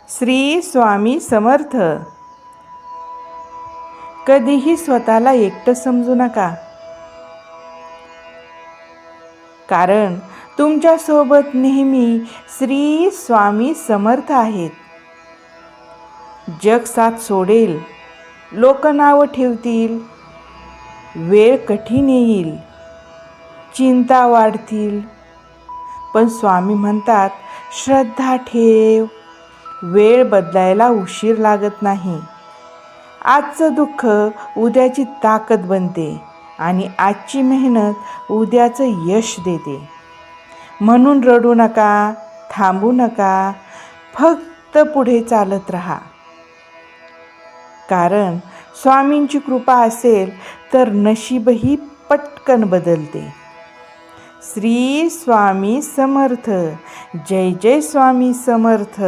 श्री स्वामी समर्थ. कधीही स्वतःला एकटं समजू नका, कारण तुमच्यासोबत नेहमी श्री स्वामी समर्थ आहेत. जग साथ सोडेल, लोक नावं ठेवतील, वेळ कठीण येईल, चिंता वाढतील, पण स्वामी म्हणतात श्रद्धा ठेव, वेळ बदलायला उशीर लागत नाही. आजचं दुःख उद्याची ताकद बनते आणि आजची मेहनत उद्याचं यश देते. म्हणून रडू नका, थांबू नका, फक्त पुढे चालत राहा. कारण स्वामींची कृपा असेल तर नशीबही पटकन बदलते. श्री स्वामी समर्थ. जय जय स्वामी समर्थ.